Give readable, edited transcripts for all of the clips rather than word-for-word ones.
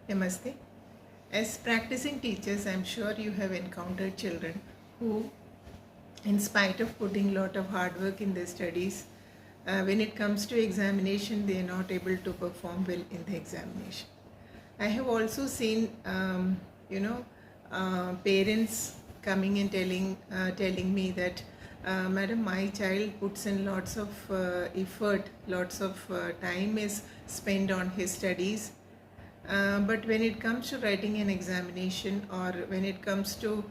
Namaste. As practicing teachers, I'm sure you have encountered children who, in spite of putting a lot of hard work in their studies, when it comes to examination, they are not able to perform well in the examination. I have also seen, parents coming and telling me that, Madam, my child puts in lots of effort, lots of time is spent on his studies, but when it comes to writing an examination or when it comes to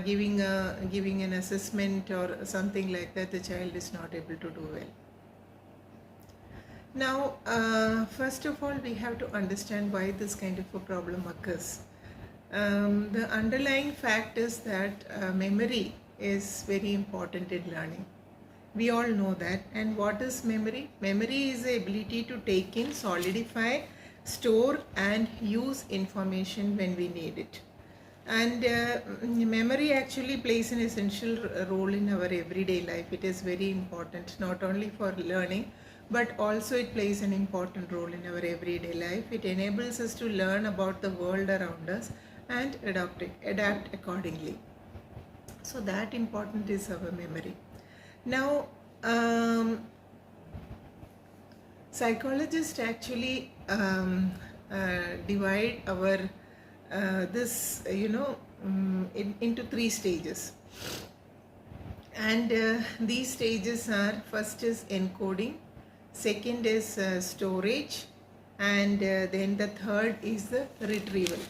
giving an assessment or something like that, the child is not able to do well. Now, first of all, we have to understand why this kind of a problem occurs. The underlying fact is that memory is very important in learning. We all know that. And what is memory? Memory is the ability to take in, solidify, store and use information when we need it. And memory actually plays an essential role in our everyday life. It is very important, not only for learning, but also it plays an important role in our everyday life. It enables us to learn about the world around us and adapt accordingly. So that important is our memory. Now, psychologists actually divide our into three stages, and these stages are: first is encoding, second is storage, and then the third is the retrieval.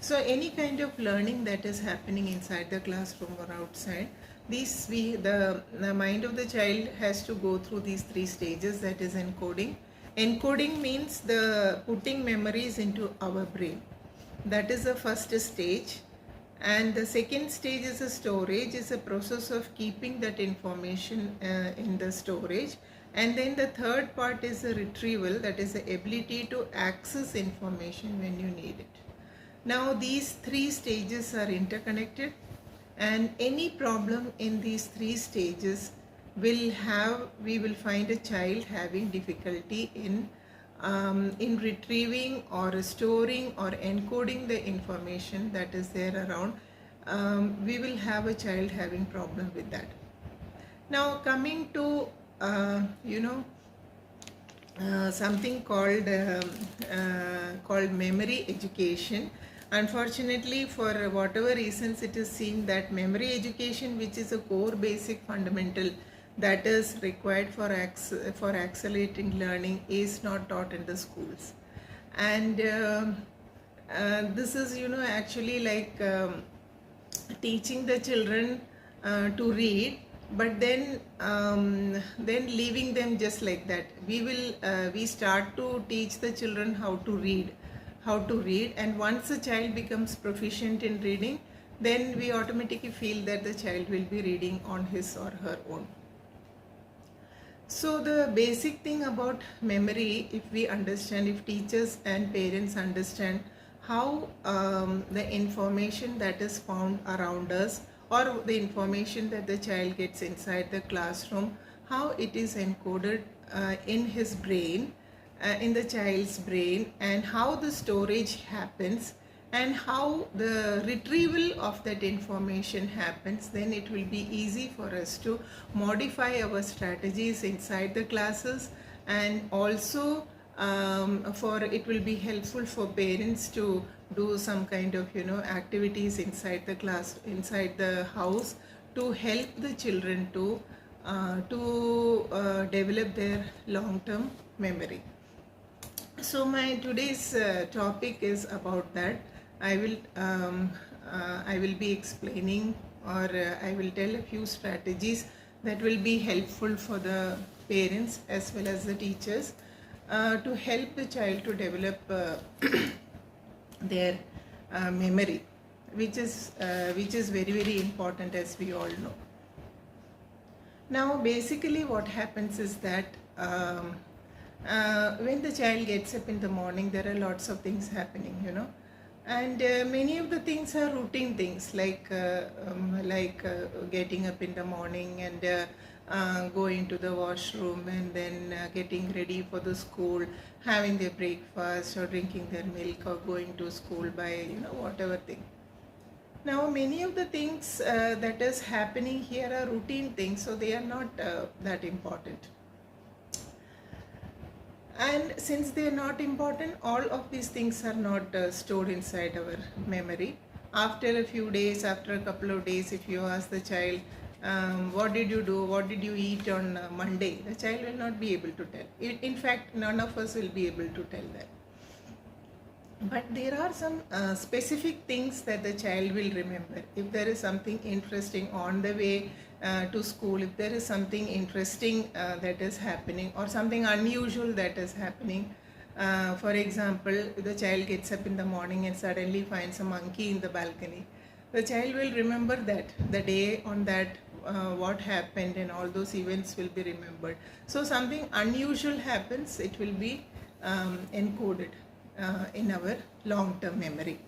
So any kind of learning that is happening inside the classroom or outside, the mind of the child has to go through these three stages. That is encoding. Encoding means the putting memories into our brain. That is the first stage. And the second stage is a storage, is a process of keeping that information in the storage. And then the third part is a retrieval, that is the ability to access information when you need it. Now these three stages are interconnected, and any problem in these three stages we will find a child having difficulty in retrieving or storing or encoding the information that is there around. We will have a child having problem with that. Now coming to something called memory education. Unfortunately, for whatever reasons, it is seen that memory education, which is a core basic fundamental that is required for accelerating learning, is not taught in the schools. And this is actually like teaching the children to read, but then leaving them just like that. We start to teach the children how to read, and once a child becomes proficient in reading, then we automatically feel that the child will be reading on his or her own. So the basic thing about memory, if teachers and parents understand how the information that is found around us, or the information that the child gets inside the classroom, how it is encoded in his brain, in the child's brain, and how the storage happens and how the retrieval of that information happens, then it will be easy for us to modify our strategies inside the classes, and also it will be helpful for parents to do some kind of activities inside the class, inside the house, to help the children to develop their long-term memory. So my today's topic is about that. I will be explaining, or I will tell a few strategies that will be helpful for the parents as well as the teachers to help the child to develop their memory, which is very, very important, as we all know. Now basically what happens is that when the child gets up in the morning, there are lots of things happening, and many of the things are routine things, like getting up in the morning and going to the washroom and then getting ready for the school, having their breakfast or drinking their milk or going to school by whatever thing. Now many of the things that is happening here are routine things, so they are not that important. And since they are not important, all of these things are not stored inside our memory. After a few days, after a couple of days, if you ask the child, what did you do, what did you eat on Monday, the child will not be able to tell. In fact, none of us will be able to tell that. But there are some specific things that the child will remember. If there is something interesting on the way to school, if there is something interesting that is happening or something unusual that is happening, for example, if the child gets up in the morning and suddenly finds a monkey in the balcony, the child will remember that the day on that what happened and all those events will be remembered. So something unusual happens, it will be encoded in our long-term memory.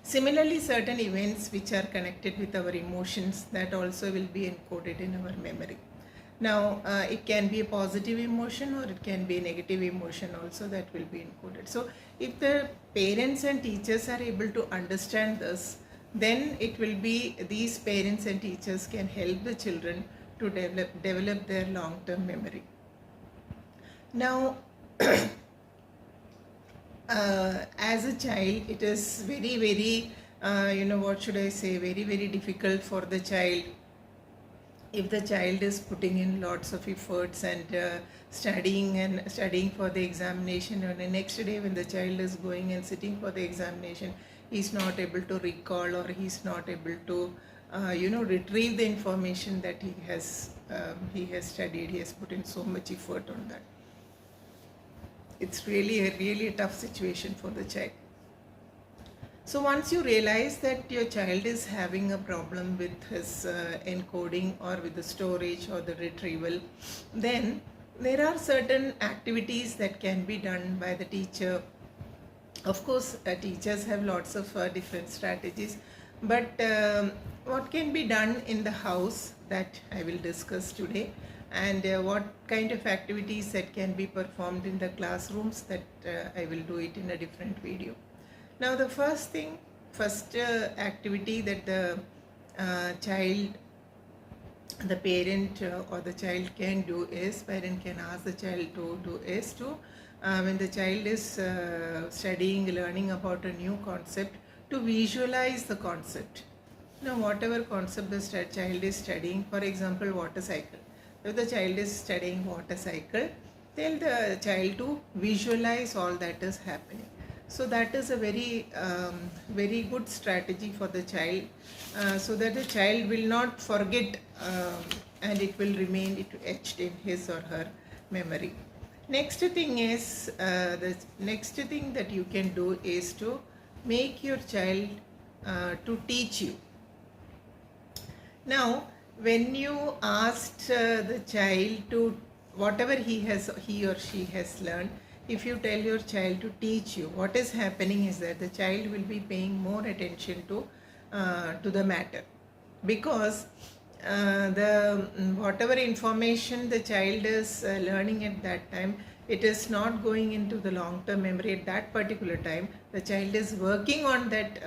Similarly, certain events which are connected with our emotions, that also will be encoded in our memory. Now it can be a positive emotion or it can be a negative emotion also, that will be encoded. So if the parents and teachers are able to understand this, then it will be, these parents and teachers can help the children to develop their long-term memory. Now as a child, it is very what should I say, very difficult for the child. If the child is putting in lots of efforts and studying for the examination, and the next day when the child is going and sitting for the examination, he is not able to recall or he is not able to retrieve the information that he has studied, he has put in so much effort on that. It's really a tough situation for the child. So once you realize that your child is having a problem with his encoding or with the storage or the retrieval, then there are certain activities that can be done by the teacher. Of course, teachers have lots of different strategies, but what can be done in the house, that I will discuss today, and what kind of activities that can be performed in the classrooms, that I will do it in a different video. Now the first activity that the parent or the child can do is, parent can ask the child to do is to, when the child is learning about a new concept, to visualize the concept. Now whatever concept the child is studying, for example water cycle, if the child is studying water cycle, tell the child to visualize all that is happening. So that is a very good strategy for the child, so that the child will not forget and it will remain etched in his or her memory. Next thing is, the next thing that you can do is to make your child to teach you. Now when you asked the child to, whatever he or she has learned, if you tell your child to teach you, what is happening is that the child will be paying more attention to the matter, because whatever information the child is learning at that time, it is not going into the long-term memory at that particular time. The child is working on that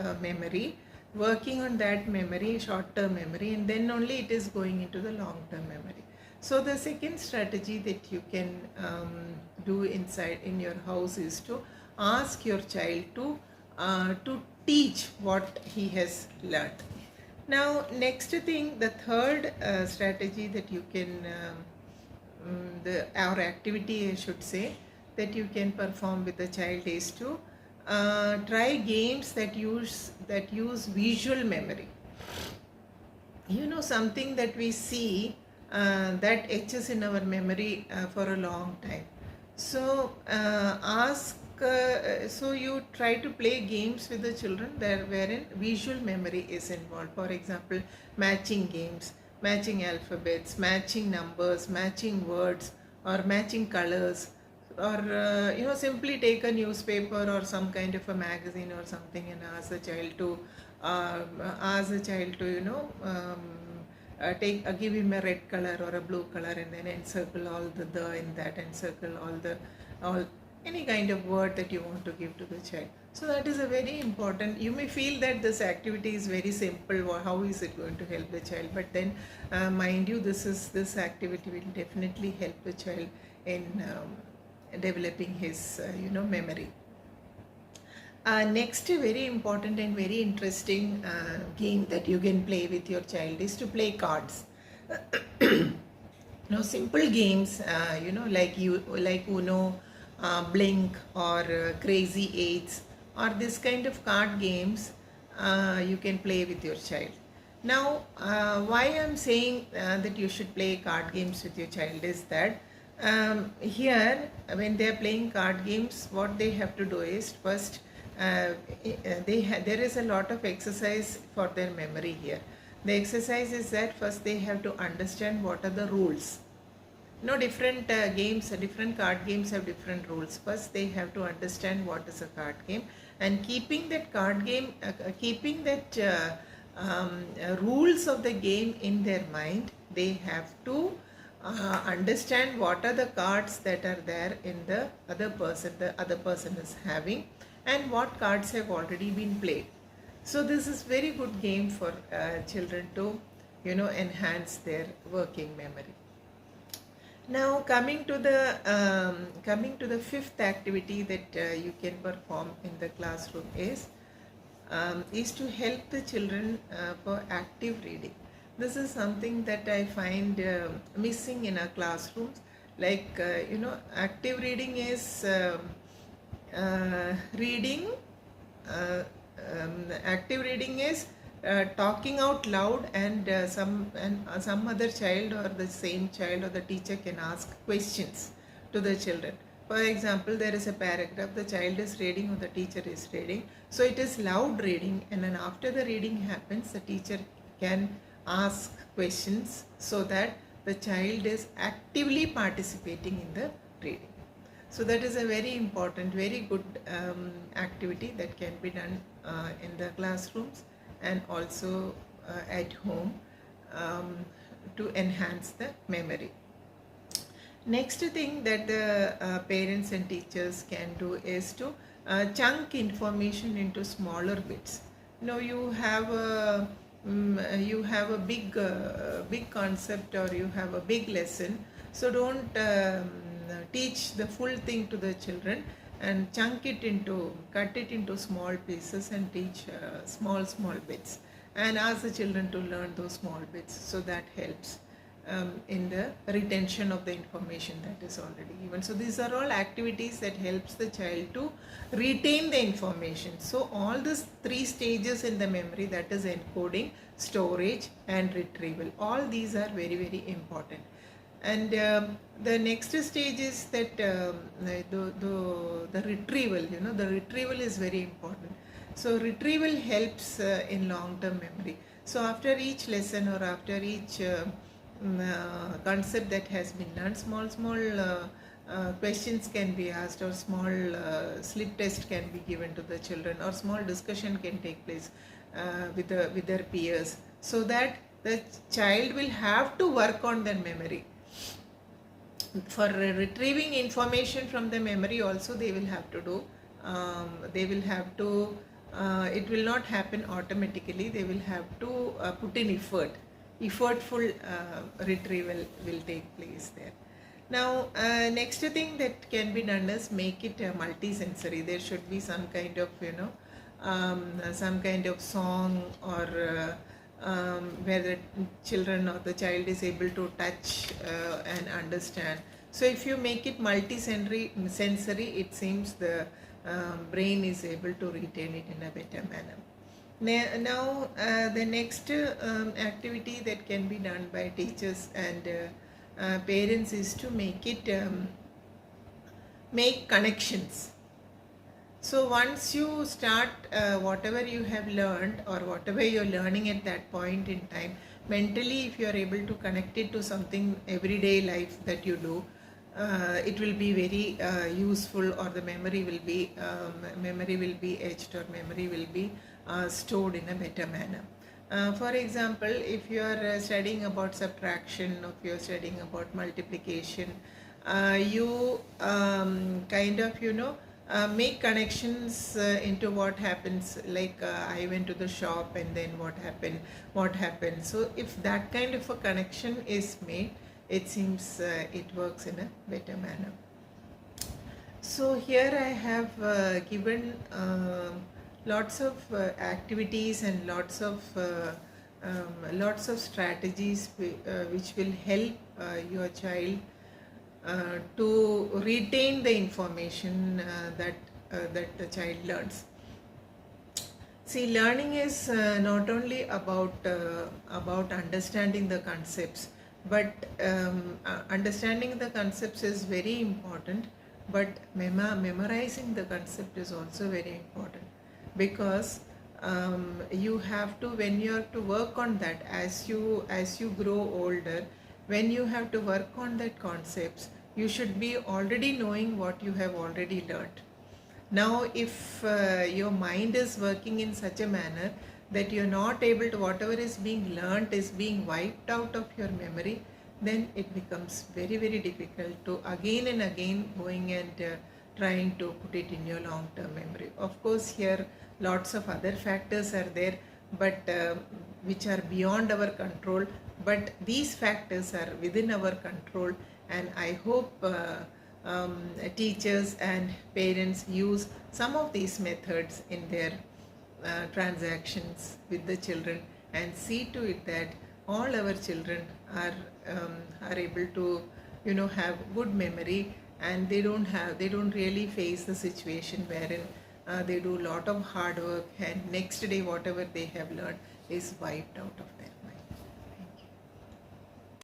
short-term memory, and then only it is going into the long-term memory. So the second strategy that you can do in your house is to ask your child to teach what he has learned. Now next thing, the third strategy that you can, our activity I should say, that you can perform with the child is to try games that use visual memory. Something that we see that etches in our memory for a long time. So so you try to play games with the children there wherein visual memory is involved. For example, matching games, matching alphabets, matching numbers, matching words, or matching colors, or simply take a newspaper or some kind of a magazine or something and ask the child to give him a red color or a blue color, and then encircle all the in that, encircle all any kind of word that you want to give to the child. So that is a very important. You may feel that this activity is very simple, or how is it going to help the child, but then mind you, this activity will definitely help the child in developing his memory. Next very important and very interesting game that you can play with your child is to play cards. Simple games, like Uno, Blink, or Crazy Eights, or this kind of card games you can play with your child. Now, why I'm saying that you should play card games with your child is that here, when they are playing card games, what they have to do is first, there is a lot of exercise for their memory here. The exercise is that first they have to understand what are the rules. Different different card games have different rules. First they have to understand what is a card game, and keeping that card game, rules of the game in their mind, they have to understand what are the cards that are there in the other person is having, and what cards have already been played. So this is very good game for children to enhance their working memory. Now coming to the fifth activity that you can perform in the classroom is to help the children for active reading. This is something that I find missing in our classrooms. Like active reading is active reading is talking out loud, and some other child or the same child or the teacher can ask questions to the children. For example, there is a paragraph, the child is reading or the teacher is reading, so it is loud reading, and then after the reading happens, the teacher can ask questions so that the child is actively participating in the reading. So that is a very important, very good activity that can be done in the classrooms and also at home to enhance the memory. Next thing that the parents and teachers can do is to chunk information into smaller bits. You have a big concept, or you have a big lesson, so don't teach the full thing to the children, and cut it into small pieces and teach small bits, and ask the children to learn those small bits. So that helps in the retention of the information that is already given. So these are all activities that helps the child to retain the information. So all these three stages in the memory, that is encoding, storage and retrieval, all these are very, very important. And the next stage is that the retrieval. The retrieval is very important. So retrieval helps in long-term memory. So after each lesson or after each concept that has been learned, small questions can be asked, or small slip test can be given to the children, or small discussion can take place with their peers, so that the child will have to work on their memory. For retrieving information from the memory also, they will have to do, it will not happen automatically. They will have to put in effortful retrieval will take place there. Now next thing that can be done is make it multi-sensory. There should be some kind of song, or where the children or the child is able to touch and understand. So if you make it multi-sensory, it seems the brain is able to retain it in a better manner. Now the next activity that can be done by teachers and parents is to make connections. So once you start whatever you have learned, or whatever you are learning at that point in time, mentally, if you are able to connect it to something everyday life that you do, it will be very useful, or the memory will be etched, or memory will be stored in a better manner. For example, if you are studying about subtraction, if you are studying about multiplication, you kind of, make connections into what happens, like I went to the shop and then what happened. So if that kind of a connection is made, it seems it works in a better manner. So here I have given lots of activities and lots of strategies which will help your child to retain the information that the child learns. See, learning is not only about understanding the concepts, but understanding the concepts is very important. But memorizing the concept is also very important, because you have to, when you have to work on that, as you grow older, when you have to work on that concepts, you should be already knowing what you have already learned. Now, if your mind is working in such a manner that you're not able to, whatever is being learnt is being wiped out of your memory, then it becomes very, very difficult to again and again going and trying to put it in your long-term memory. Of course, here lots of other factors are there, but which are beyond our control. But these factors are within our control, and I hope teachers and parents use some of these methods in their transactions with the children, and see to it that all our children are able to have good memory, and they don't really face the situation wherein they do a lot of hard work and next day whatever they have learned is wiped out of them.